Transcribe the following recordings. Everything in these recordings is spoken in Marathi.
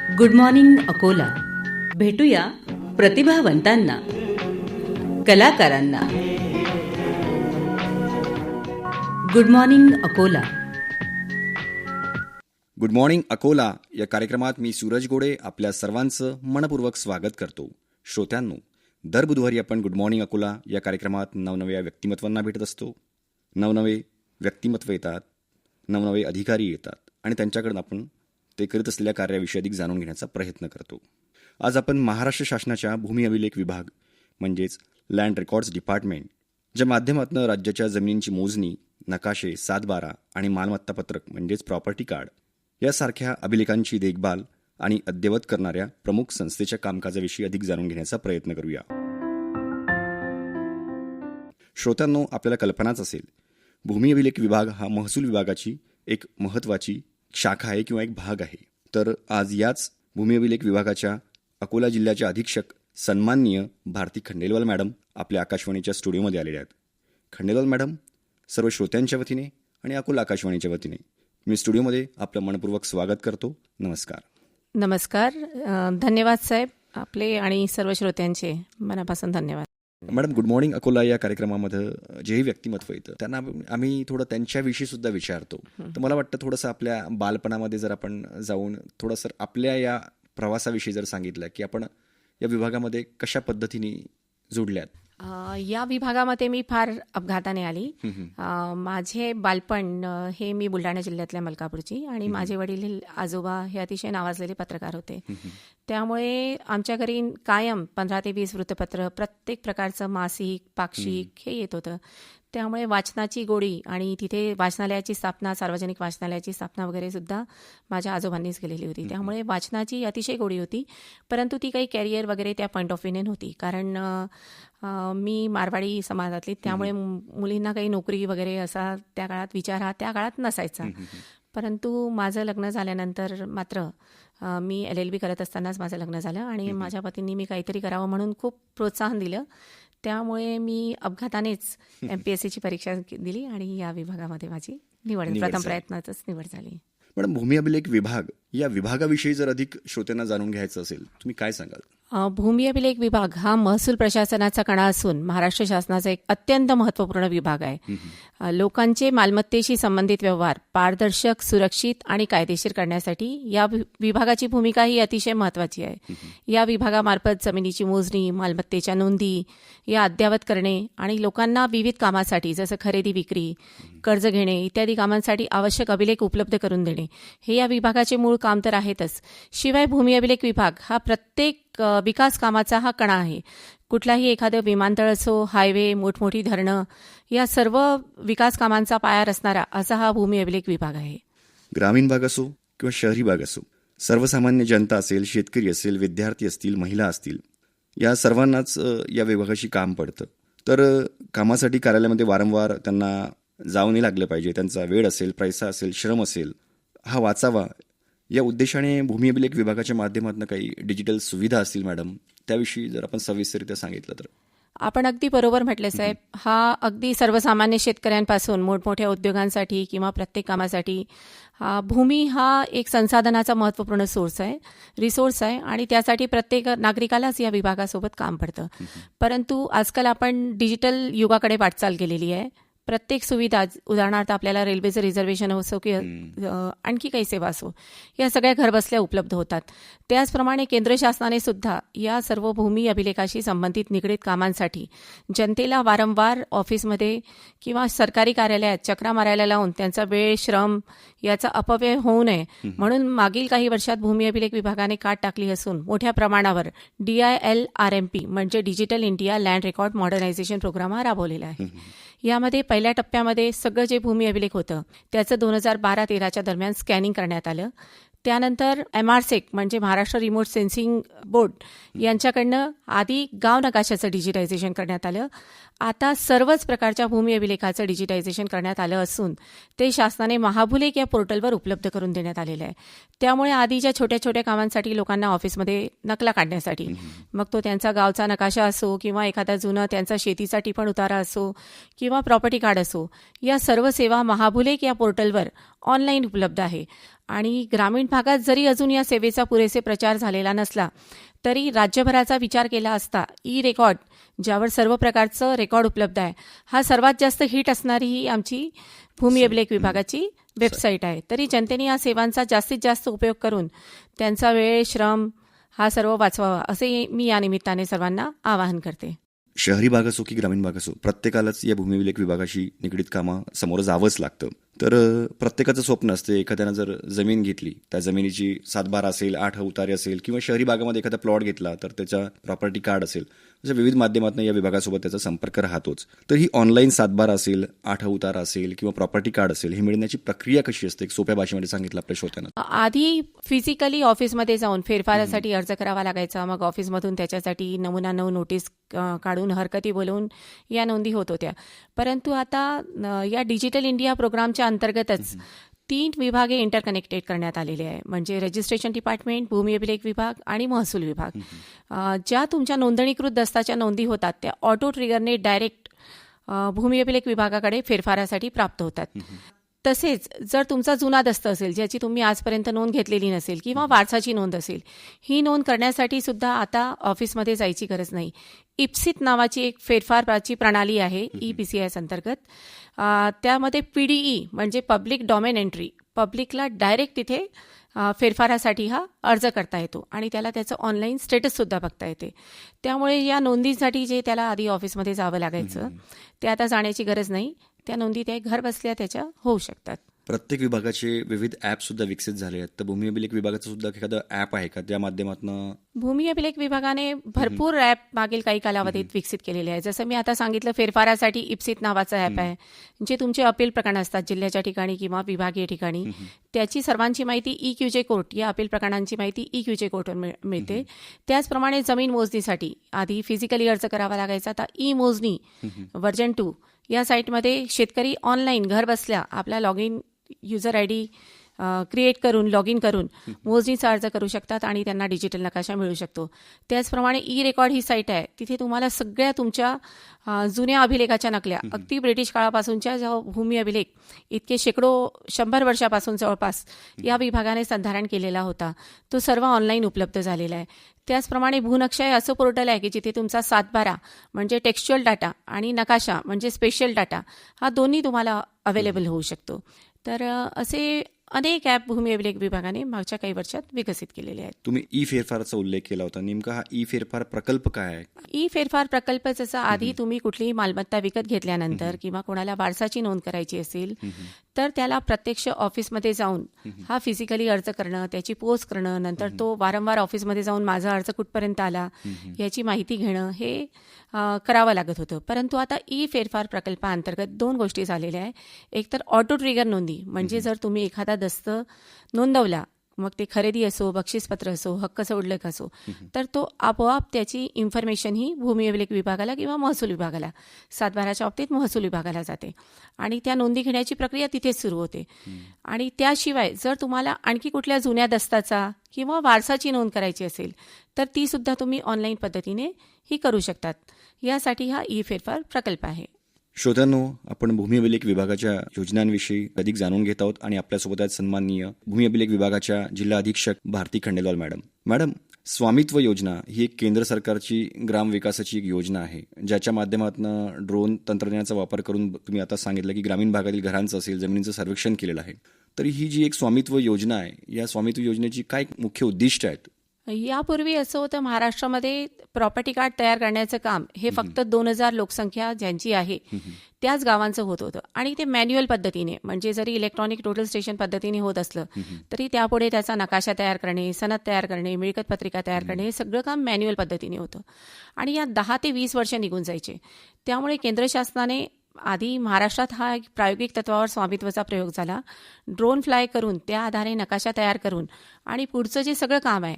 Good morning Akola. भेटूया प्रतिभावंतांना, कलाकारांना. Good morning Akola. Good morning Akola या कार्यक्रमात मी सूरज गोडे आपल्या सर्वांचं मनपूर्वक स्वागत करतो. श्रोत्यांनो, दर बुधवारी आपण गुड मॉर्निंग अकोला या कार्यक्रमात नवनव्या व्यक्तिमत्वांना भेटत असतो. नवनवे व्यक्तिमत्व येतात, नवनवे अधिकारी येतात आणि त्यांच्याकडून आपण ते करत असलेल्या कार्याविषयी अधिक जाणून घेण्याचा प्रयत्न करतो. आज आपण महाराष्ट्र शासनाच्या भूमी अभिलेख विभाग म्हणजेच लँड रेकॉर्ड्स डिपार्टमेंट ज्या माध्यमातून राज्याच्या जमिनींची मोजणी, नकाशे, 7/12 आणि मालमत्ता पत्रक म्हणजेच प्रॉपर्टी कार्ड यासारख्या अभिलेखांची देखभाल आणि अद्ययावत करणाऱ्या प्रमुख संस्थेच्या कामकाजाविषयी अधिक जाणून घेण्याचा प्रयत्न करूया. श्रोत्यांनो, आपल्याला कल्पनाच असेल, भूमी अभिलेख विभाग हा महसूल विभागाची एक महत्त्वाची शाखा आहे किंवा एक भाग आहे. तर आज याच भूमी अभिलेख विभागाच्या अकोला जिल्ह्याच्या अधीक्षक सन्माननीय भारती खंडेलवाल मॅडम आपल्या आकाशवाणीच्या स्टुडिओमध्ये आलेल्या आहेत. खंडेलवाल मॅडम, सर्व श्रोत्यांच्या वतीने आणि अकोला आकाशवाणीच्या वतीने मी स्टुडिओमध्ये आपलं मनपूर्वक स्वागत करतो. नमस्कार. नमस्कार. धन्यवाद साहेब, आपले आणि सर्व श्रोत्यांचे मनापासून धन्यवाद. मॅडम, गुड मॉर्निंग अकोला या कार्यक्रमामध्ये जेही व्यक्तिमत्व येतं त्यांना आम्ही थोडं त्यांच्याविषयी सुद्धा विचारतो. तर मला वाटतं थोडंसं आपल्या बालपणामध्ये जर आपण जाऊन थोडंसं आपल्या या प्रवासाविषयी जर सांगितलं की आपण या विभागामध्ये कशा पद्धतीने जोडल्यात. या विभागामध्ये मी फार अपघाताने आली. माझे बालपण हे मी बुलढाणा जिल्ह्यातल्या मलकापूरची आणि माझे वडील आजोबा हे अतिशय नावाजलेले पत्रकार होते. त्यामुळे आमच्या घरी कायम 15 ते 20 वृत्तपत्र, प्रत्येक प्रकारचं मासिक, पाक्षिक हे येत होतं. त्यामुळे वाचनाची गोडी आणि तिथे वाचनालयाची स्थापना, सार्वजनिक वाचनालयाची स्थापना वगैरे सुद्धा माझ्या आजोबांनीच केलेली होती. त्यामुळे वाचनाची अतिशय गोडी होती, परंतु ती काही कॅरियर वगैरे त्या पॉईंट ऑफ व्ह्यूने नव्हती. कारण मी मारवाडी समाजातली, त्यामुळे मुलींना काही नोकरी वगैरे असा त्या काळात विचार हा त्या काळात नसायचा. परंतु माझं लग्न झाल्यानंतर मात्र मी LLB करत असतानाच माझं लग्न झालं आणि माझ्या पतींनी मी काहीतरी करावं म्हणून खूप प्रोत्साहन दिलं. त्यामुळे मी अपघातानेच MPSCची परीक्षा दिली आणि या विभागामध्ये माझी निवड प्रथम प्रयत्नातच निवड झाली. मॅडम, भूमी अभिलेख विभाग या विभागाविषयी जर अधिक श्रोत्यांना जाणून घ्यायचं असेल, तुम्ही काय सांगाल? भूमी अभिलेख विभाग हा महसूल प्रशासनाचा कणा असून महाराष्ट्र शासनाचा एक अत्यंत महत्त्वपूर्ण विभाग आहे. लोकांचे मालमत्तेशी संबंधित व्यवहार पारदर्शक, सुरक्षित आणि कायदेशीर करण्यासाठी या विभागाची भूमिका ही अतिशय महत्त्वाची आहे. या विभागामार्फत जमिनीची मोजणी, मालमत्तेच्या नोंदी या अद्ययावत करणे आणि लोकांना विविध कामासाठी जसं खरेदी, विक्री, कर्ज घेणे इत्यादी कामांसाठी आवश्यक अभिलेख उपलब्ध करून देणे हे या विभागाचे मूळ काम तर आहेतच. शिवाय भूमी अभिलेख विभाग हा प्रत्येक विकास कामाचा हा कणा आहे. कुठलाही एखादं विमानतळ असो, हायवे, मोठमोठी धरणं या सर्व विकास कामांचा पाया रचणारा असा हा भूमी अभिलेख विभाग आहे. ग्रामीण भाग असो किंवा शहरी भाग असो, सर्वसामान्य जनता असेल, शेतकरी असेल, विद्यार्थी असतील, महिला असतील, या सर्वांनाच या विभागाशी काम पडतं. तर कामासाठी कार्यालयामध्ये वारंवार त्यांना जावं नाही लागलं पाहिजे. त्यांचा वेळ असेल, पैसा असेल, श्रम असेल हा वाचावा या उद्देशाने भूमी अभिलेख विभागाच्या माध्यमातून काही डिजिटल सुविधा असतील मॅडम, त्याविषयी जर आपण सविस्तररित्या सांगितलं तर. आपण अगदी बरोबर म्हटले साहेब. हा अगदी सर्वसामान्य शेतकऱ्यांपासून मोठमोठ्या उद्योगांसाठी किंवा प्रत्येक कामासाठी भूमी हा एक संसाधनाचा महत्त्वपूर्ण रिसोर्स आहे आणि त्यासाठी प्रत्येक नागरिकालाच या विभागासोबत काम पडतं. परंतु आजकाल आपण डिजिटल युगाकडे वाटचाल केलेली आहे. प्रत्येक सुविधा, उदाहरणार्थ आपल्याला रेल्वेचं रिझर्वेशन असो की आणखी काही सेवा असो, या सगळ्या घरबसल्या उपलब्ध होतात. त्याचप्रमाणे केंद्र शासनाने सुद्धा या सर्व भूमी अभिलेखाशी संबंधित निगडीत कामांसाठी जनतेला वारंवार ऑफिसमध्ये किंवा सरकारी कार्यालयात चक्रा मारायला लावून त्यांचा वेळ, श्रम याचा अपव्यय होऊ नये म्हणून मागील काही वर्षात भूमी अभिलेख विभागाने काट टाकली असून मोठ्या प्रमाणावर DILRMP म्हणजे digital India land record modernisation programme हा राबवलेला आहे. यामध्ये पहिल्या टप्प्यामध्ये सगळं जे भूमी अभिलेख होतं त्याचं 2012-13च्या दरम्यान स्कॅनिंग करण्यात आलं. त्यानंतर MRSEC म्हणजे महाराष्ट्र रिमोट सेन्सिंग बोर्ड यांच्याकडनं आधी गाव नकाशाचं डिजिटायझेशन करण्यात आलं. आता सर्वच प्रकारच्या भूमी अभिलेखाचं डिजिटायझेशन करण्यात आलं असून ते शासनाने महाभूलेख या पोर्टलवर उपलब्ध करून देण्यात आलेलं आहे. त्यामुळे आधीच्या छोट्या छोट्या कामांसाठी लोकांना ऑफिसमध्ये नकला काढण्यासाठी, मग तो त्यांचा गावचा नकाशा असो किंवा एखादा जुना त्यांचा शेतीचा टिपण उतारा असो किंवा प्रॉपर्टी कार्ड असो, या सर्व सेवा महाभूलेख या पोर्टलवर ऑनलाईन उपलब्ध आहे. आणि ग्रामीण भागात जरी अजून या सेवेचा पुरेसे प्रचार झालेला नसला तरी राज्यभराचा विचार केला असता ई रेकॉर्ड, ज्यावर सर्व प्रकारचं रेकॉर्ड उपलब्ध आहे, हा सर्वात जास्त हिट असणारी ही आमची भूमी अभिलेख विभागाची वेबसाईट आहे. तरी जनतेने या सेवांचा जास्तीत जास्त उपयोग करून त्यांचा वेळ, श्रम हा सर्व वाचवावा असे मी या निमित्ताने सर्वांना आवाहन करते. शहरी भाग असो की ग्रामीण भाग असो, प्रत्येकालाच या भूमी अभिलेख विभागाशी निगडीत कामा समोर जावंच लागतं. तर प्रत्येकाचं स्वप्न असते, एखाद्यानं जर जमीन घेतली, त्या जमिनीची 7/12 असेल, 8 उतारे असेल, किंवा शहरी भागामध्ये एखादा प्लॉट घेतला तर त्याचा प्रॉपर्टी कार्ड असेल, अशा विविध माध्यमातून या विभागासोबत त्याचा संपर्क राहतोच. तर ही ऑनलाईन 7/12 असेल, 8 उतारा असेल किंवा प्रॉपर्टी कार्ड असेल, हे मिळण्याची प्रक्रिया कशी असते, एक सोप्या भाषेमध्ये सांगितलं आपल्या श्रोत्यांना. आधी फिजिकली ऑफिसमध्ये जाऊन फेरफारासाठी अर्ज करावा लागायचा. मग ऑफिसमधून त्याच्यासाठी नमुना नोटीस काढून हरकती बोलवून या नोंदी होत होत्या. परंतु आता या डिजिटल इंडिया प्रोग्रामच्या अंतर्गतच 3 विभागे इंटरकनेक्टेड करण्यात आलेले आहे. म्हणजे रजिस्ट्रेशन डिपार्टमेंट, भूमी अभिलेख विभाग आणि महसूल विभाग. ज्या तुमच्या नोंदणीकृत दस्ताच्या नोंदी होतात त्या ऑटो ट्रिगरने डायरेक्ट भूमी अभिलेख विभागाकडे फेरफारासाठी प्राप्त होतात. तसेच जर तुमचा जुना दस्त असेल, ज्याची तुम्ही आजपर्यंत नोंद घेतलेली नसेल किंवा वारसाची नोंद असेल, ही नोंद करण्यासाठी सुद्धा आता ऑफिसमध्ये जायची गरज नाही. इप्सित नावाची एक फेरफाराची प्रणाली आहे EPCIS अंतर्गत. त्यामध्ये PDE म्हणजे पब्लिक डॉमेन एंट्री, पब्लिकला डायरेक्ट तिथे फेरफारासाठी हा अर्ज करता येतो आणि त्याला त्याचं ऑनलाईन स्टेटससुद्धा बघता येते. त्यामुळे या नोंदीसाठी जे त्याला आधी ऑफिसमध्ये जावं लागायचं ते आता जाण्याची गरज नाही. त्या नोंदी त्या घर बसल्या त्याच्या होऊ शकतात. प्रत्येक विभागाचे विविध ॲप सुद्धा विकसित झाले आहेत. तर भूमी अभिलेख विभागाचं सुद्धा एखादं ॲप आहे का, त्या माध्यमातून? भूमी अभिलेख विभागाने भरपूर ॲप मागील काही कालावधीत विकसित केलेले आहे. जसं मी आता सांगितलं, फेरफारासाठी इप्सित नावाचं ॲप आहे, जे तुमचे अपील प्रकरण असतात जिल्ह्याच्या ठिकाणी किंवा विभागीय ठिकाणी, त्याची सर्वांची माहिती EQJ कोर्ट, या अपील प्रकरणांची माहिती EQJ कोर्टवर मिळते. त्याचप्रमाणे जमीन मोजणीसाठी आधी फिजिकली अर्ज करावा लागायचा. आता मोजणी व्हर्जन 2 या साईटमध्ये शेतकरी ऑनलाईन घर बसल्या आपला log in user ID create करून, लॉग इन करून मोजणीचा अर्ज करू शकतात आणि त्यांना डिजिटल नकाशा मिळू शकतो. त्याचप्रमाणे ई रेकॉर्ड ही साईट आहे, तिथे तुम्हाला सगळ्या तुमच्या जुन्या अभिलेखाच्या नकल्या, अगदी ब्रिटिश काळापासूनच्या जो भूमी अभिलेख इतके शेकडो 100 वर्षापासून जवळपास या विभागाने संधारण केलेला होता, तो सर्व ऑनलाईन उपलब्ध झालेला आहे. त्याचप्रमाणे भूनक्षा हे असं पोर्टल आहे की जिथे तुमचा 7/12 म्हणजे टेक्स्च्युअल डाटा आणि नकाशा म्हणजे स्पेशल डाटा हा दोन्ही तुम्हाला अवेलेबल होऊ शकतो. तर असे अनेक ॲप भूमी अभिलेख विभागाने मागच्या काही वर्षात विकसित केलेले आहेत. तुम्ही ई फेरफारचा उल्लेख केला होता, नेमका हा ई फेरफार प्रकल्प काय आहे? ई फेरफार प्रकल्प जसा आधी तुम्ही कुठलीही मालमत्ता विकत घेतल्यानंतर किंवा कोणाला वारसाची नोंद करायची असेल तर त्याला प्रत्यक्ष ऑफिसमध्ये जाऊन हा फिजिकली अर्ज करणं, त्याची पोस्ट करणं, नंतर तो वारंवार ऑफिसमध्ये जाऊन माझा अर्ज कुठपर्यंत आला याची माहिती घेणं हे करावं लागत होतं. परंतु आता ई फेरफार प्रकल्पाअंतर्गत 2 गोष्टी झालेल्या आहे. एक तर ऑटो ट्रिगर नोंदी, म्हणजे जर तुम्ही एखादा दस्त नोंदवला, मग ते खरेदी असो, बक्षीसपत्र असो, हक्क सवडलेख असो, तर तो आपोआप त्याची इन्फॉर्मेशन ही भूमी अभिलेख विभागाला किंवा महसूल विभागाला, 7/12च्या बाबतीत महसूल विभागाला जाते आणि त्या नोंदी घेण्याची प्रक्रिया तिथेच सुरू होते. आणि त्याशिवाय जर तुम्हाला आणखी कुठल्या जुन्या दस्ताचा किंवा वारसाची नोंद करायची असेल तर ती सुद्धा तुम्ही ऑनलाईन पद्धतीने ही करू शकतात. यासाठी हा ई फेरफार प्रकल्प आहे. श्रोत्यांनो, आपण भूमी अभिलेख विभागाच्या योजनांविषयी अधिक जाणून घेत आहोत आणि आपल्यासोबत आहेत सन्माननीय भूमी अभिलेख विभागाच्या जिल्हा अधीक्षक भारती खंडेलवाल मॅडम. मॅडम, स्वामित्व योजना ही एक केंद्र सरकारची ग्राम विकासाची एक योजना आहे, ज्याच्या माध्यमातून ड्रोन तंत्रज्ञानाचा वापर करून तुम्ही आता सांगितलं की ग्रामीण भागातील घरांचं असेल, जमिनीचं सर्वेक्षण केलेलं आहे. तर ही जी एक स्वामित्व योजना आहे, या स्वामित्व योजनेची काय मुख्य उद्दिष्ट आहेत? यापूर्वी असं होतं, महाराष्ट्रामध्ये प्रॉपर्टी कार्ड तयार करण्याचं काम हे फक्त 2000 लोकसंख्या ज्यांची आहे त्याच गावांचं होत होतं आणि ते मॅन्युअल पद्धतीने, म्हणजे जरी इलेक्ट्रॉनिक टोटल स्टेशन पद्धतीने होत असलं तरी त्यापुढे त्याचा नकाशा तयार करणे, सनद तयार करणे, मिळकत पत्रिका तयार करणे हे सगळं काम मॅन्युअल पद्धतीने होतं आणि या 10 ते 20 वर्ष निघून जायचे. त्यामुळे केंद्र शासनाने आधी महाराष्ट्रात हा एक प्रायोगिक तत्वावर स्वामित्वाचा प्रयोग झाला. ड्रोन फ्लाय करून त्या आधारे नकाशा तयार करून आणि पुढचं जे सगळं काम आहे,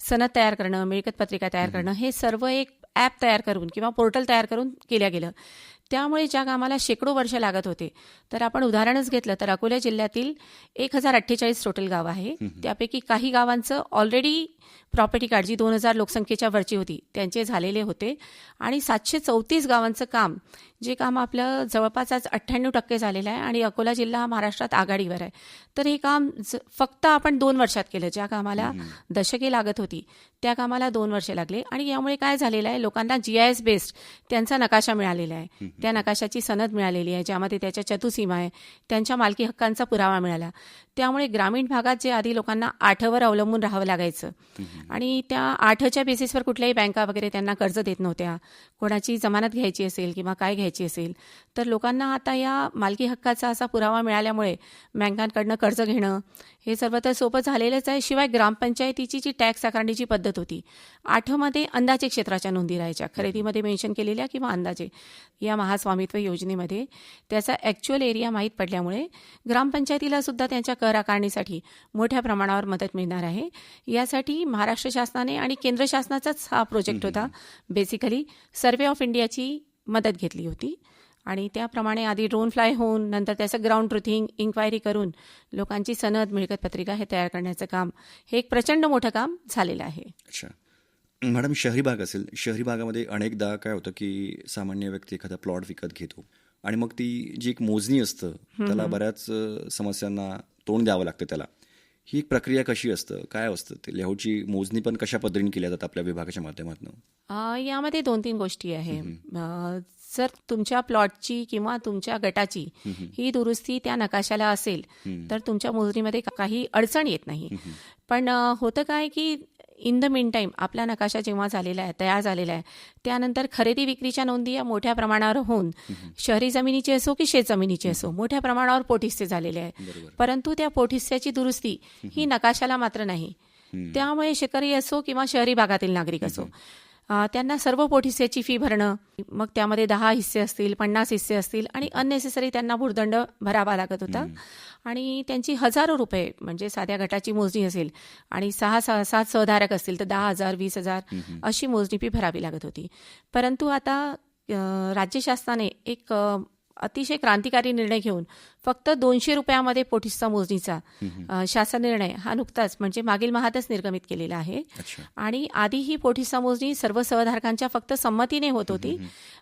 सनद तयार करणं, मिळकत पत्रिका तयार करणं, हे सर्व एक ॲप तयार करून किंवा पोर्टल तयार करून केलं गेलं. त्यामुळे ज्या कामाला शेकडो वर्ष लागत होते, तर आपण उदाहरणच घेतलं तर अकोला जिल्ह्यातील 1048 टोटल गाव आहे. त्यापैकी काही गावांचं ऑलरेडी प्रॉपर्टी कार्ड जी 2000 लोकसंख्येच्या वरची होती त्यांचे झालेले होते आणि 734 गावांचं काम, जे काम आपलं जवळपास आज 98% झालेलं आहे आणि अकोला जिल्हा हा महाराष्ट्रात आघाडीवर आहे. तर हे काम फक्त आपण 2 वर्षात केलं. ज्या कामाला दशके लागत होती त्या कामाला 2 वर्षे लागले. आणि यामुळे काय झालेलं आहे, लोकांना GIS बेस्ड त्यांचा नकाशा मिळालेला आहे, त्या नकाशाची सनद मिळालेली आहे, ज्यामध्ये त्याच्या चतुसीमा आहे, त्यांच्या मालकी हक्कांचा पुरावा मिळाला. त्यामुळे ग्रामीण भागात जे आधी लोकांना आठवर अवलंबून राहावं लागायचं आणि त्या आठच्या बेसिसवर कुठल्याही बँका वगैरे त्यांना कर्ज देत नव्हत्या, कोणाची जमानत घ्यायची असेल किंवा काय घ्यायची असेल तर लोकांना आता या मालकी हक्काचा असा पुरावा मिळाल्यामुळे बँकांकडनं कर्ज घेणं हे सर्व तर सोपं झालेलंच आहे. शिवाय ग्रामपंचायतीची जी टॅक्स आकारण्याची पद्धत होती, 8मध्ये अंदाजे क्षेत्राच्या नोंदी राहायच्या, खरेदीमध्ये मेन्शन केलेल्या किंवा अंदाजे. या महास्वामित्व योजनेमध्ये त्याचा ॲक्च्युअल एरिया माहीत पडल्यामुळे ग्रामपंचायतीला सुद्धा त्यांच्या कर आकारणीसाठी मोठ्या प्रमाणावर मदत मिळणार आहे. यासाठी महाराष्ट्र शासनाने आणि केंद्र शासनाचाच हा प्रोजेक्ट होता, बेसिकली सर्वे ऑफ इंडियाची मदत घेतली होती आणि त्याप्रमाणे आधी ड्रोन फ्लाय होऊन नंतर त्याचं ग्राउंड ट्रुथिंग इन्क्वायरी करून लोकांची सनद मिळकत पत्रिका हे तयार करण्याचं काम, हे एक प्रचंड मोठं काम झालेलं आहे. अच्छा मॅडम, शहरी भाग असेल, शहरी भागामध्ये अनेकदा काय होतं की सामान्य व्यक्ती एखादा प्लॉट विकत घेतो आणि मग ती जी एक मोजणी असतं त्याला बऱ्याच समस्यांना तोंड द्यावं लागतं. त्याला ही एक प्रक्रिया कशी असतं, काय असतं ते लेआउटची मोजणी पण कशा पद्धतीने केल्या जातात आपल्या विभागाच्या माध्यमातून? यामध्ये 2-3 गोष्टी आहे. जर तुमच्या प्लॉटची किंवा तुमच्या गटाची ही दुरुस्ती त्या नकाशाला असेल तर तुमच्या मोजणीमध्ये काही अडचण येत नाही. पण होतं काय की इन द मीन टाईम आपला नकाशा जेव्हा झालेला आहे, तयार झालेला आहे, त्यानंतर खरेदी विक्रीच्या नोंदी या मोठ्या प्रमाणावर होऊन शहरी जमिनीची असो की शेतजमिनीची असो मोठ्या प्रमाणावर पोटहिस्से झालेले आहे. परंतु त्या पोटहिस्स्याची दुरुस्ती ही नकाशाला मात्र नाही. त्यामुळे शेतकरी असो किंवा शहरी भागातील नागरिक असो, त्यांना सर्व पोटहिस्स्याची फी भरणं, मग त्यामध्ये 10 हिस्से असतील, 50 हिस्से असतील आणि अननेसेसरी त्यांना भुर्दंड भरावा लागत होता आणि त्यांची हजारो रुपये, म्हणजे साध्या गटाची मोजणी असेल आणि 6-7 सहधारक असतील तर 10,000 20,000 अशी मोजणी फी भरावी लागत होती. परंतु आता राज्य शासनाने एक अतिशय क्रांतिकारी निर्णय घेऊन फक्त 200 रुपयामध्ये पोटहिस्सा मोजणीचा शासन निर्णय हा नुकताच म्हणजे मागील माहातच निर्गमित केलेला आहे. आणि आधी ही पोटहिस्सा मोजणी सर्व सहधारकांच्या फक्त संमतीने होत होती.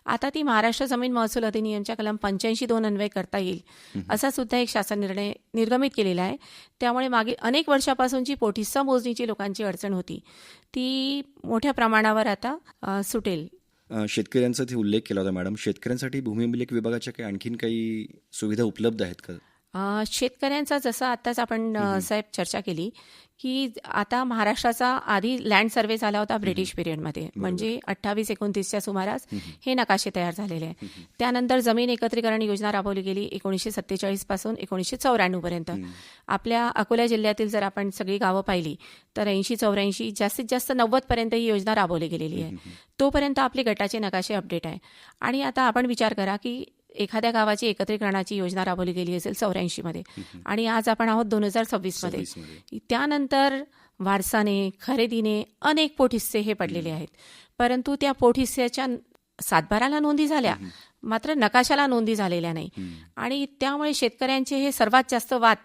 आता ती महाराष्ट्र जमीन महसूल अधिनियमच्या कलम 85(2) अन्वये करता येईल असा सुद्धा एक शासन निर्णय निर्गमित केलेला आहे. त्यामुळे मागील अनेक वर्षापासूनची पोटहिस्सा मोजणीची लोकांची अडचण होती ती मोठ्या प्रमाणावर आता सुटेल. शेतकऱ्यांचा ते उल्लेख केला होता मॅडम, शेतकऱ्यांसाठी भूमी अभिलेख विभागाच्या काही आणखीन काही सुविधा उपलब्ध आहेत का? शेतकऱ्यांचा जसं आत्ताच आपण साहेब चर्चा केली की आता महाराष्ट्राचा आधी लँड सर्वे झाला होता ब्रिटिश पिरियडमध्ये, म्हणजे 28-29च्या सुमारास हे नकाशे तयार झालेले आहे. त्यानंतर जमीन एकत्रीकरण योजना राबवली गेली 1947 पासून 1994 पर्यंत. आपल्या अकोला जिल्ह्यातील जर आपण सगळी गावं पाहिली तर 80-84 जास्तीत जास्त 90 पर्यंत ही योजना राबवली गेलेली आहे. तोपर्यंत आपले गटाचे नकाशे अपडेट आहे. आणि आता आपण विचार करा की एखाद्या गावाची एकत्रीकरणाची योजना राबवली गेली असेल 84 मध्ये आणि आज आपण आहोत 2026 मध्ये. त्यानंतर वारसाने, खरेदीने अनेक पोटहिस्से हे पडलेले आहेत. परंतु त्या पोटहिस्स्याच्या 7/12ला नोंदी झाल्या, मात्र नकाशाला नोंदी झालेल्या नाही. आणि त्यामुळे शेतकऱ्यांचे हे सर्वात जास्त वाद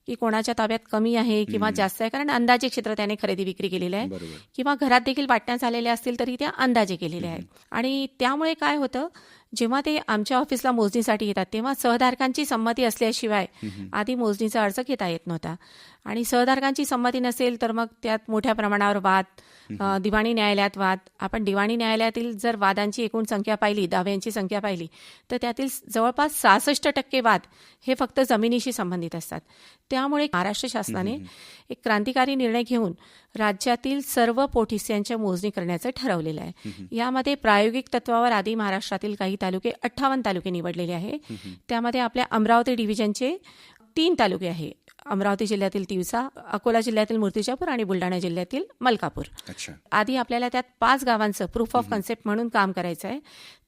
की कोणाच्या ताब्यात कमी आहे किंवा जास्त आहे, कारण अंदाजे क्षेत्र त्याने खरेदी विक्री केलेलं आहे किंवा घरात देखील वाटण्या झालेल्या असतील तरी त्या अंदाजे केलेल्या आहेत. आणि त्यामुळे काय होतं, जेव्हा ते आमच्या ऑफिसला मोजणीसाठी येतात तेव्हा सहधारकांची संमती असल्याशिवाय आधी मोजणीचा अर्ज घेता येत नव्हता. आणि सहधारकांची संमती नसेल तर मग त्यात मोठ्या प्रमाणावर वाद, दिवाणी न्यायालयात वाद. आपण दिवाणी न्यायालयातील जर वादांची एकूण संख्या पाहिली, दाव्यांची संख्या पाहिली तर त्यातील जवळपास 66% वाद हे फक्त जमिनीशी संबंधित असतात. त्यामुळे महाराष्ट्र शासनाने एक क्रांतिकारी निर्णय घेऊन राज्यातील सर्व पोटहिस्स्यांच्या मोजणी करण्याचं ठरवलेलं आहे. यामध्ये प्रायोगिक तत्वावर आधी महाराष्ट्रातील काही तालुके 58 तालुके निवडलेले आहे. त्यामध्ये आपल्या अमरावती डिव्हिजनचे 3 तालुके आहे. अमरावती जिल्ह्यातील तिवसा, अकोला जिल्ह्यातील मूर्तिजापूर आणि बुलढाणा जिल्ह्यातील मलकापूर. आधी आपल्याला त्यात 5 गावांचं प्रूफ ऑफ कन्सेप्ट म्हणून काम करायचं आहे.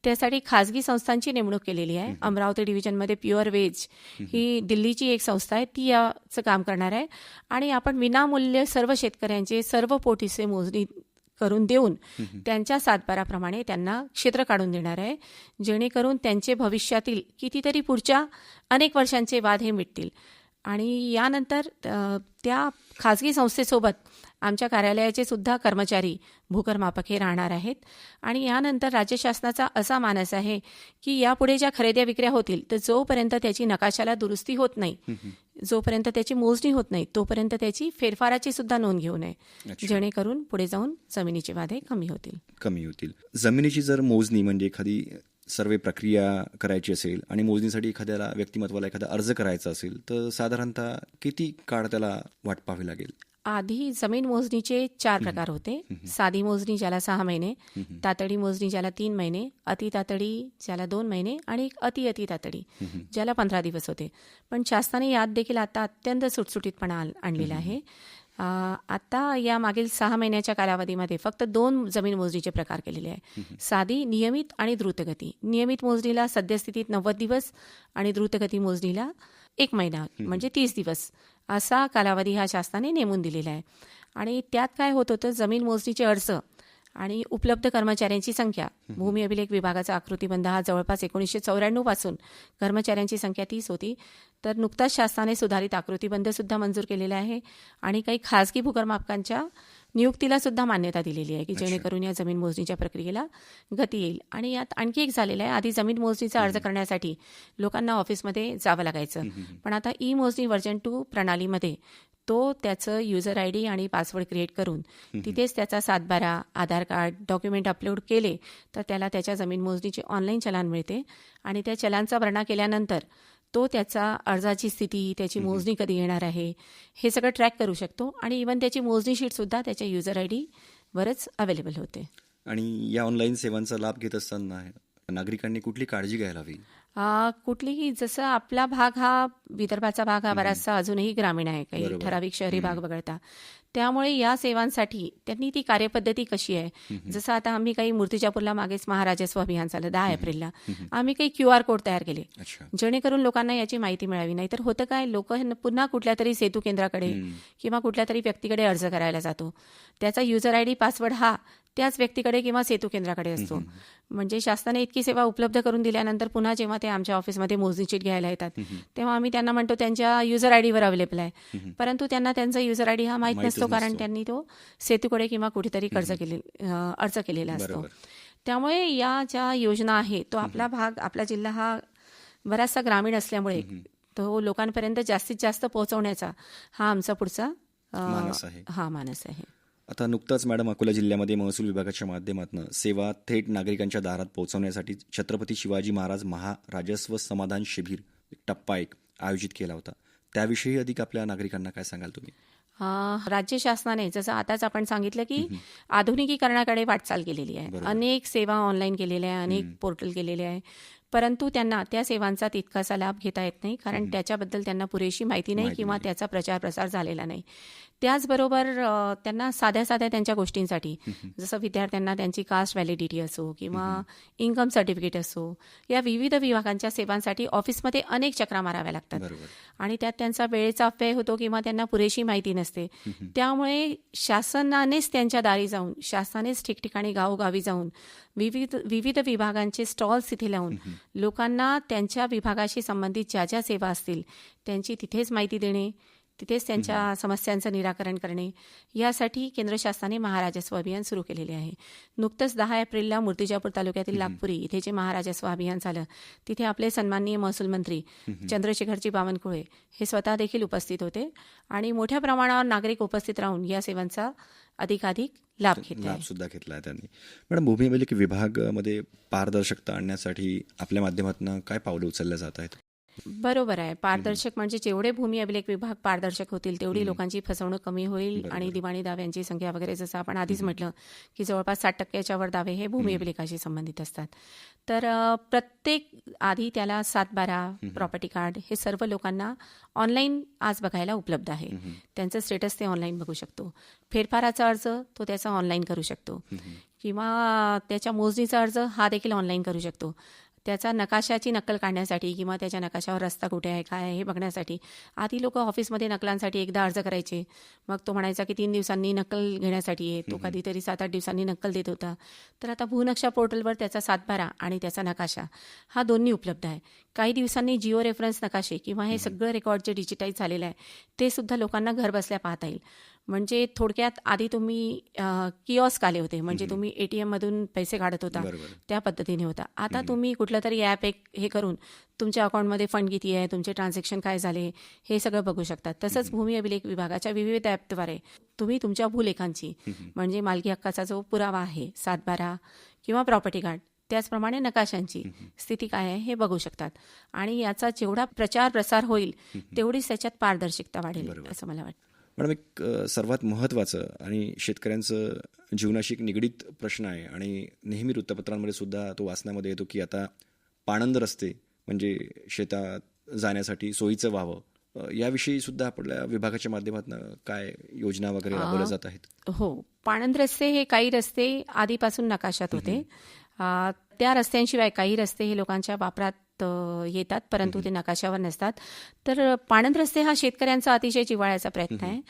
त्यासाठी खासगी संस्थांची नेमणूक केलेली आहे. अमरावती डिव्हिजनमध्ये प्युअर वेज ही दिल्लीची एक संस्था आहे, ती याचं काम करणार आहे. आणि आपण विनामूल्य सर्व शेतकऱ्यांचे सर्व पोटहिस्से मोजणी करून देऊन त्यांच्या 7/12 त्यांना क्षेत्र काढून देणार आहे, जेणेकरून त्यांचे भविष्यातील कितीतरी पुढच्या अनेक वर्षांचे वाद हे मिटतील. आणि यानंतर त्या खाजगी संस्थेसोबत आमच्या कार्यालयाचे सुद्धा कर्मचारी भूकरमापक हे राहणार आहेत. आणि यानंतर राज्य शासनाचा असा मानस आहे की यापुढे ज्या खरेद्या विक्र्या होतील तर जोपर्यंत त्याची नकाशाला दुरुस्ती होत नाही, जोपर्यंत त्याची मोजणी होत नाही, तोपर्यंत त्याची फेरफाराची सुद्धा नोंद घेऊ नये, जेणेकरून पुढे जाऊन जमिनीचे वादे कमी होतील. जमिनीची जर मोजणी म्हणजे एखादी सर्वे प्रक्रिया करायची असेल आणि मोजणीसाठी एखाद्याला व्यक्तिमत्वाला एखादा अर्ज करायचा असेल तर साधारणतः किती काळ त्याला वाट पाहावी लागेल? आधी जमीन मोजणीचे 4 प्रकार होते. साधी मोजणी ज्याला 6 महिने, तातडी मोजणी ज्याला 3 महिने, अति तातडी ज्याला 2 महिने आणि एक अति तातडी ज्याला 15 दिवस होते. पण शासनाने यात देखील आता अत्यंत सुटसुटीतपणा आणलेला आहे. आता या मागील 6 महिन्याच्या कालावधीमध्ये फक्त 2 जमीन मोजणीचे प्रकार केलेले आहे. साधी, नियमित आणि द्रुतगती. नियमित मोजणीला सद्यस्थितीत 90 दिवस आणि द्रुतगती मोजणीला 1 महिना म्हणजे 30 दिवस असा कालावधी हा शासनाने नेमून दिलेला आहे. आणि त्यात काय होत होतं, जमीन मोजणीचे अर्ज आणि उपलब्ध कर्मचाऱ्यांची संख्या, भूमी अभिलेख विभागाचा आकृतीबंध हा जवळपास 1994 पासून कर्मचाऱ्यांची संख्या 30 होती. तर नुकताच शासनाने सुधारित आकृतीबंध सुद्धा मंजूर केलेला आहे आणि काही खासगी भूकरमापकांच्या नियुक्तीला सुद्धा मान्यता दिलेली आहे की जेणेकरून या जमीन मोजणीच्या प्रक्रियेला गती येईल. आणि यात आणखी एक झालेलं आहे, आधी जमीन मोजणीचा अर्ज करण्यासाठी लोकांना ऑफिसमध्ये जावं लागायचं, पण आता ई मोजणी व्हर्जन 2 प्रणालीमध्ये तो त्याचं युजर ID आणि पासवर्ड क्रिएट करून तिथेच त्याचा 7/12, आधार कार्ड, डॉक्युमेंट अपलोड केले तर त्याला त्याच्या जमीन मोजणीचे ऑनलाईन चलान मिळते आणि त्या चलानचा भरणा केल्यानंतर तो त्याचा अर्जाची स्थिती, त्याची मोजणी कधी येणार आहे हे सगळं ट्रॅक करू शकतो. आणि इव्हन त्याची मोजणी शीटसुद्धा त्याच्या युजर ID वरच अवेलेबल होते. आणि या ऑनलाईन सेवांचा लाभ घेत असताना नागरिकांनी कुठली काळजी घ्यायला हवी? कुठलीही, जसं आपला भाग हा विदर्भाचा भाग हा बराचसा अजूनही ग्रामीण आहे, काही ठराविक शहरी भाग वगळता. त्यामुळे या सेवांसाठी त्यांनी ती कार्यपद्धती कशी आहे, जसं आता आम्ही काही मूर्तिजापूरला मागेच महाराजस्व अभियान झालं 10 एप्रिलला, आम्ही काही QR कोड तयार केले जेणेकरून लोकांना याची माहिती मिळावी. नाही तर होतं काय, लोक पुन्हा कुठल्या तरी सेतू केंद्राकडे किंवा कुठल्या तरी व्यक्तीकडे अर्ज करायला जातो, त्याचा युजर ID पासवर्ड हा त्याच व्यक्तीकडे किंवा सेतू केंद्राकडे असतो. म्हणजे शासनाने इतकी सेवा उपलब्ध करून दिल्यानंतर पुन्हा जेव्हा ते आमच्या ऑफिसमध्ये मोजणी शीट घ्यायला येतात तेव्हा आम्ही त्यांना म्हणतो त्यांच्या युजर आयडीवर अवेलेबल आहे, परंतु त्यांना त्यांचा युजर आयडी हा माहीत नसतो, कारण त्यांनी तो सेतूकडे किंवा कुठेतरी अर्ज केलेला असतो. त्यामुळे या ज्या योजना आहे तो आपला भाग, आपला जिल्हा हा बराचसा ग्रामीण असल्यामुळे तो लोकांपर्यंत जास्तीत जास्त पोहोचवण्याचा हा आमचा पुढचा मानस आहे. आता नुकताच मॅडम अकोला जिल्ह्यामध्ये महसूल विभागाच्या माध्यमातून सेवा थेट नागरिकांच्या दारात पोहोचवण्यासाठी छत्रपती शिवाजी महाराज महाराजस्व समाधान शिबिर टप्पा 1 आयोजित केला होता. त्याविषयी अधिक आपल्या नागरिकांना काय सांगाल तुम्ही? राज्य शासनाने जसं आताच आपण सांगितलं की आधुनिकीकरणाकडे वाटचाल केलेली आहे, अनेक सेवा ऑनलाईन केलेल्या आहे, अनेक पोर्टल केलेले आहे, परंतु त्यांना त्या सेवांचा तितकासा लाभ घेता येत नाही, कारण त्याच्याबद्दल त्यांना पुरेशी माहिती नाही किंवा त्याचा प्रचार प्रसार झालेला नाही. त्याचबरोबर त्यांना साध्या त्यांच्या गोष्टींसाठी, जसं विद्यार्थ्यांना त्यांची कास्ट व्हॅलिडिटी असो किंवा इन्कम सर्टिफिकेट असो, या विविध विभागांच्या सेवांसाठी ऑफिसमध्ये अनेक चक्रा माराव्या लागतात आणि त्यात त्यांचा वेळेचा अपव्यय होतो किंवा त्यांना पुरेशी माहिती नसते. त्यामुळे शासनानेच त्यांच्या दारी जाऊन, शासनानेच ठिकठिकाणी गावोगावी जाऊन विविध विभागांचे स्टॉल्स तिथे लावून लोकांना त्यांच्या विभागाशी संबंधित ज्या ज्या सेवा असतील त्यांची तिथेच माहिती देणे, तिथेच त्यांच्या समस्यांचं निराकरण करणे, यासाठी केंद्र शासनाने महाराजस्व अभियान सुरू केलेले आहे. नुकतंच 10 एप्रिलला मूर्तिजापूर तालुक्यातील नागपुरी इथे जे महाराजस्व अभियान झालं तिथे आपले सन्माननीय महसूल मंत्री चंद्रशेखरजी बावनकुळे हे स्वतः देखील उपस्थित होते आणि मोठ्या प्रमाणावर नागरिक उपस्थित राहून या सेवांचा अधिकाधिक लाभ सुद्धा घेतला त्यांनी. मॅडम, भूमी अभिलेख विभागामध्ये पारदर्शकता आणण्यासाठी आपल्या माध्यमातून काय पावलं उचलल्या जात आहेत? बरोबर आहे. पारदर्शक म्हणजे जेवढे भूमी अभिलेख विभाग पारदर्शक होतील तेवढी लोकांची फसवणूक कमी होईल आणि दिवाणी दाव्यांची संख्या वगैरे, जसं आपण आधीच म्हटलं की जवळपास 60% वर दावे हे भूमी अभिलेखाशी संबंधित असतात. तर प्रत्येक आधी त्याला 7/12 प्रॉपर्टी कार्ड हे सर्व लोकांना ऑनलाईन आज बघायला उपलब्ध आहे. त्यांचं स्टेटस ते ऑनलाईन बघू शकतो. फेरफाराचा अर्ज तो त्याचा ऑनलाईन करू शकतो किंवा त्याच्या मोजणीचा अर्ज हा देखील ऑनलाईन करू शकतो. त्याचा नकाशाची नक्कल काढण्यासाठी किंवा त्याच्या नकाशावर रस्ता कुठे आहे काय आहे हे बघण्यासाठी आधी लोक ऑफिसमध्ये नकलांसाठी एकदा अर्ज करायचे, मग तो म्हणायचा की 3 दिवसांनी नक्कल घेण्यासाठी आहे, तो कधीतरी 7-8 दिवसांनी नक्कल देत होता. तर आता भूनक्षा पोर्टलवर त्याचा 7/12 आणि त्याचा नकाशा हा दोन्ही उपलब्ध आहे. काही दिवसांनी जिओ रेफरन्स नकाशे किंवा हे सगळं रेकॉर्ड जे डिजिटाईज झालेलं आहे ते सुद्धा लोकांना घर बसल्या पाहता येईल. म्हणजे थोडक्यात आधी तुम्ही किऑस्क आले होते, म्हणजे तुम्ही ATM मधून पैसे काढत होता, बरोबर. त्या पद्धतीने होता. आता तुम्ही कुठलं तरी ॲप एक हे करून तुमच्या अकाउंटमध्ये फंड किती आहे, तुमचे ट्रान्झॅक्शन काय झाले, हे सगळं बघू शकतात. तसंच भूमी अभिलेख विभागाच्या विविध ॲपद्वारे तुम्ही तुमच्या भूलेखांची म्हणजे मालकी हक्काचा जो पुरावा आहे 7/12 किंवा प्रॉपर्टी कार्ड, त्याचप्रमाणे नकाशांची स्थिती काय आहे हे बघू शकतात. आणि याचा जेवढा प्रचार प्रसार होईल तेवढीच त्याच्यात पारदर्शकता वाढेल असं मला वाटतं. मॅडम, एक सर्वात महत्त्वाचं आणि शेतकऱ्यांचं जीवनाशी एक निगडीत प्रश्न आहे आणि नेहमी वृत्तपत्रांमध्ये सुद्धा तो वाचण्यामध्ये येतो की आता पाणंद रस्ते म्हणजे शेतात जाण्यासाठी सोयीचं व्हावं, याविषयी सुद्धा आपल्या विभागाच्या माध्यमातून काय योजना वगैरे राबवल्या जात आहेत? हो, पाणंद रस्ते हे काही रस्ते आधीपासून नकाशात होते. त्या रस्त्यांशिवाय काही रस्ते हे लोकांच्या वापरात येतात, परंतु ते नकाशावर नसतात. तर पाणंद रस्ते हा शेतकऱ्यांचा अतिशय जिव्हाळ्याचा प्रयत्न आहे.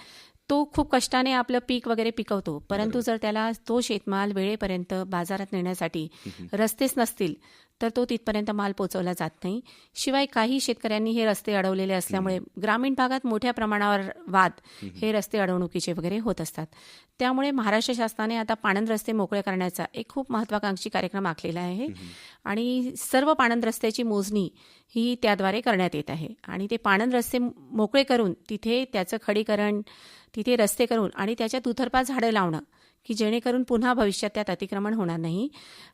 तो खूप कष्टाने आपलं पीक वगैरे पिकवतो, परंतु जर त्याला तो शेतमाल वेळेपर्यंत बाजारात नेण्यासाठी रस्तेच नसतील तर तो तिथपर्यंत माल पोचवला जात नाही. शिवाय काही शेतकऱ्यांनी हे रस्ते अडवलेले असल्यामुळे ग्रामीण भागात मोठ्या प्रमाणावर वाद हे रस्ते अडवणुकीचे वगैरे होत असतात. त्यामुळे महाराष्ट्र शासनाने आता पाणंद रस्ते मोकळे करण्याचा एक खूप महत्वाकांक्षी कार्यक्रम आखलेला आहे आणि सर्व पाणंद रस्त्याची मोजणी ही त्याद्वारे करण्यात येत आहे. आणि ते पाणंद रस्ते मोकळे करून तिथे त्याचं खडीकरण, तिथे रस्ते करून आणि त्याच्या दुतर्फा झाडं लावणं की जेणेकरून पुन्हा भविष्यात त्यात अतिक्रमण होणार नाही.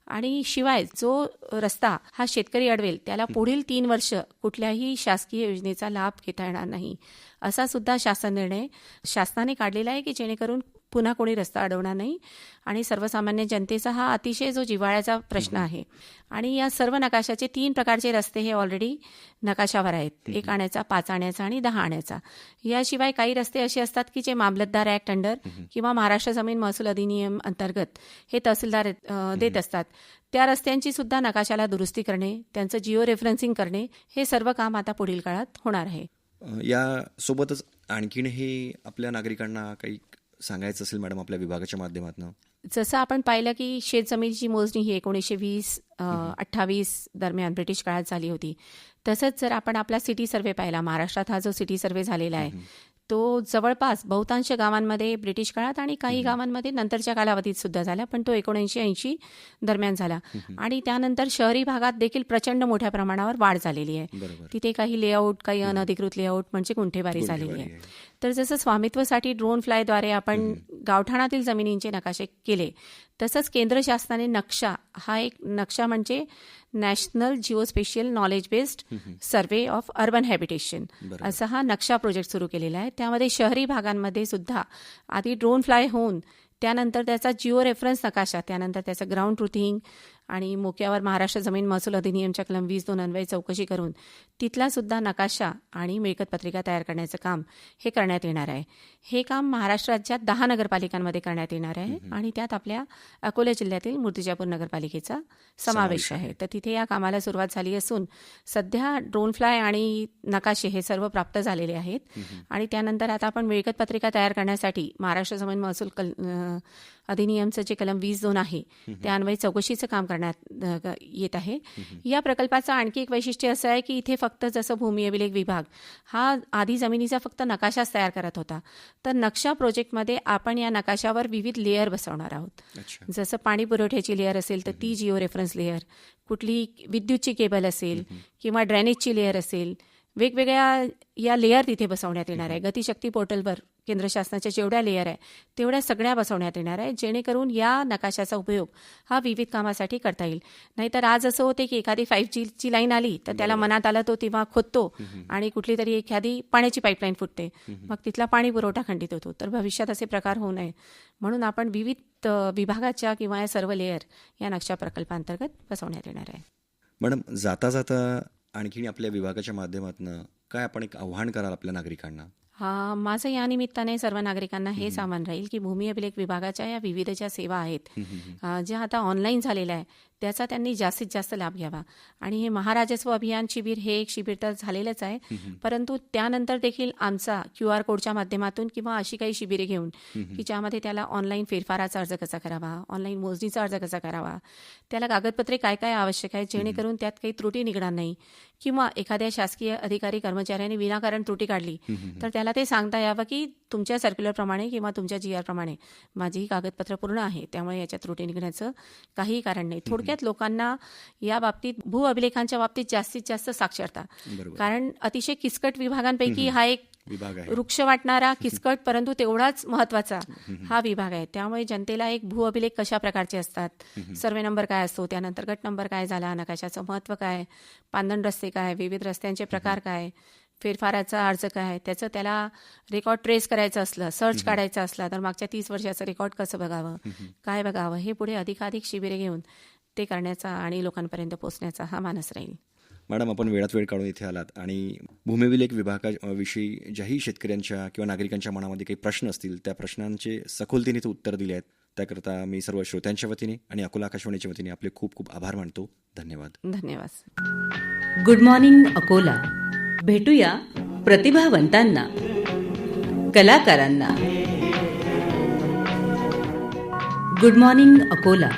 आणि शिवाय जो रस्ता हा शेतकरी अडवेल त्याला पुढील 3 वर्ष कुठल्याही शासकीय योजनेचा लाभ घेता येणार नाही, असा सुद्धा शासन निर्णय शासनाने काढलेला आहे की जेणेकरून पुन्हा कोणी रस्ता अडवणार नाही. आणि सर्वसामान्य जनतेचा हा अतिशय जो जिव्हाळ्याचा प्रश्न आहे. आणि या सर्व नकाशाचे 3 प्रकारचे रस्ते हे ऑलरेडी नकाशावर आहेत, 1 आण्याचा, 5 आण्याचा आणि 10 आण्याचा. याशिवाय काही रस्ते असे असतात की जे मामलतदार ॲक्ट अंडर किंवा महाराष्ट्र जमीन महसूल अधिनियम अंतर्गत हे तहसीलदार देत असतात. त्या रस्त्यांची सुद्धा नकाशाला दुरुस्ती करणे, त्यांचं जिओ रेफरन्सिंग करणे, हे सर्व काम आता पुढील काळात होणार आहे. यासोबतच आणखीनही आपल्या नागरिकांना काही सांगायचं असेल मॅडम आपल्या विभागाच्या माध्यमातून? जसं आपण पाहिलं की शेतजमिनीची मोजणी ही 1920-28 दरम्यान ब्रिटिश काळात झाली होती. तसंच जर आपण आपला सिटी सर्व्हे पाहिला, महाराष्ट्रात हा जो सिटी सर्व्हे झालेला आहे तो जवळपास बहुतांश गावांमध्ये ब्रिटिश काळात आणि काही गावांमध्ये नंतरच्या कालावधीत सुद्धा झाला, पण तो 1980 दरम्यान झाला. आणि त्यानंतर शहरी भागात देखील प्रचंड मोठ्या प्रमाणावर वाढ झालेली आहे. तिथे काही लेआउट, काही अनधिकृत लेआउट म्हणजे गुंठेबारी झालेली आहे. तर जसं स्वामित्वासाठी ड्रोन फ्लायद्वारे आपण गावठाणातील जमिनींचे नकाशे केले, तसंच केंद्र शासनाने नक्षा हा एक नक्षा म्हणजे national geospatial knowledge based survey of urban habitation असा हा नक्षा प्रोजेक्ट सुरू केलेला आहे. त्यामध्ये शहरी भागांमध्ये सुद्धा आधी ड्रोन फ्लाय होऊन त्यानंतर त्याचा जिओ रेफरन्स नकाशा, त्यानंतर त्याचं ग्राउंड ट्रुथिंग आणि मोक्यावर महाराष्ट्र जमीन महसूल अधिनियमच्या कलम 20(2) अन्वये चौकशी करून तिथला सुद्धा नकाशा आणि मिळकत पत्रिका तयार करण्याचं काम हे करण्यात येणार आहे. हे काम महाराष्ट्र राज्यात 10 नगरपालिकांमध्ये करण्यात येणार आहे आणि त्यात आपल्या अकोला जिल्ह्यातील मूर्तिजापूर नगरपालिकेचा समावेश आहे. तर तिथे या कामाला सुरुवात झाली असून सध्या ड्रोन फ्लाय आणि नकाशे हे सर्व प्राप्त झालेले आहेत. आणि त्यानंतर आता आपण मिळकत पत्रिका तयार करण्यासाठी महाराष्ट्र जमीन महसूल अधिनियमचं जे कलम 20(2) आहे त्या अन्वये चौकशीचं काम करण्यात येत आहे. या प्रकल्पाचं आणखी एक वैशिष्ट्य असं आहे की इथे फक्त जसं भूमी अभिलेख विभाग हा आधी जमिनीचा फक्त नकाशाच तयार करत होता, तर नक्षा प्रोजेक्टमध्ये आपण या नकाशावर विविध लेअर बसवणार आहोत. जसं पाणी पुरवठ्याची लेअर असेल तर ती जिओ रेफरन्स लेअर, कुठली विद्युतची केबल असेल किंवा ड्रेनेजची लेअर असेल, वेगवेगळ्या या लेअर तिथे बसवण्यात येणार आहे. गतिशक्ती पोर्टलवर केंद्र शासनाच्या जेवढ्या लेअर आहे तेवढ्या सगळ्या बसवण्यात येणार आहे, जेणेकरून या नकाशाचा उपयोग हा विविध कामासाठी करता येईल. नाहीतर आज असं होते की एखादी 5Gची लाईन आली तर त्याला मनात आलं तो तेव्हा खोदतो आणि कुठली तरी एखादी पाण्याची पाईपलाईन फुटते, मग तिथला पाणी पुरवठा खंडित होतो. तर भविष्यात असे प्रकार होऊ नये म्हणून आपण विविध विभागाच्या किंवा या सर्व लेअर या नक्षा प्रकल्पांतर्गत बसवण्यात येणार आहे. मॅडम, जाता जाता आणखीन आपल्या विभागाच्या माध्यमातून काय आपण एक आव्हान कराल आपल्या नागरिकांना? माझं या निमित्ताने सर्व नागरिकांना हेच आव्हान राहील की भूमी अभिलेख विभागाच्या या विविध ज्या सेवा आहेत ज्या आता ऑनलाईन झालेल्या आहे त्याचा त्यांनी जास्तीत जास्त लाभ घ्यावा. आणि हे महाराजस्व अभियान शिबिर हे एक शिबिर तर झालेलंच आहे, परंतु त्यानंतर देखील आमचा QR कोडच्या माध्यमातून किंवा अशी काही शिबिरे घेऊन की ज्यामध्ये त्याला ऑनलाईन फेरफाराचा अर्ज कसा करावा, ऑनलाईन मोजणीचा अर्ज कसा करावा, त्याला कागदपत्रे काय काय आवश्यक आहे जेणेकरून त्यात काही त्रुटी निघणार नाही, किंवा एखाद्या शासकीय अधिकारी कर्मचाऱ्याने विनाकारण त्रुटी काढली तर त्याला ते सांगता यावं की तुमच्या सर्क्युलरप्रमाणे किंवा तुमच्या GR प्रमाणे माझी ही कागदपत्र पूर्ण आहे, त्यामुळे याच्यात त्रुटी निघण्याचं काहीही कारण नाही. थोडक्यात लोकांना या बाबतीत भू अभिलेखांच्या बाबतीत जास्तीत जास्त साक्षरता, बरोबर. कारण अतिशय किचकट विभागांपैकी हा एक विभाग आहे. वृक्ष वाटणारा किचकट परंतु तेवढाच महत्वाचा हा विभाग आहे. त्यामुळे जनतेला एक भू अभिलेख कशा प्रकारचे असतात, सर्वे नंबर काय असतो, त्यानंतर गट नंबर काय झाला, नकाशाचं महत्त्व काय, पांदण रस्ते काय, विविध रस्त्यांचे प्रकार काय, फेरफाराचा अर्ज काय, त्याचं त्याला रेकॉर्ड ट्रेस करायचं असलं, सर्च काढायचा असला तर मागच्या 30 वर्षाचं रेकॉर्ड कसं बघावं, काय बघावं, हे पुढे अधिकाधिक शिबिरे घेऊन ते करण्याचा आणि लोकांपर्यंत पोहोचण्याचा हा मानस राहील. मॅडम, आपण वेळात वेळ काढून इथे आलात आणि भूमिअभिलेख विभागाविषयी ज्याही शेतकऱ्यांच्या किंवा नागरिकांच्या मनामध्ये काही प्रश्न असतील त्या प्रश्नांचे सखोलतेने ते उत्तर दिले आहेत. त्याकरता मी सर्व श्रोत्यांच्या वतीने आणि अकोला आकाशवाणीच्या वतीने आपले खूप खूप आभार मानतो. धन्यवाद. धन्यवाद. Good morning Akola. भेटूया प्रतिभावंतांना, कलाकारांना. Good morning Akola.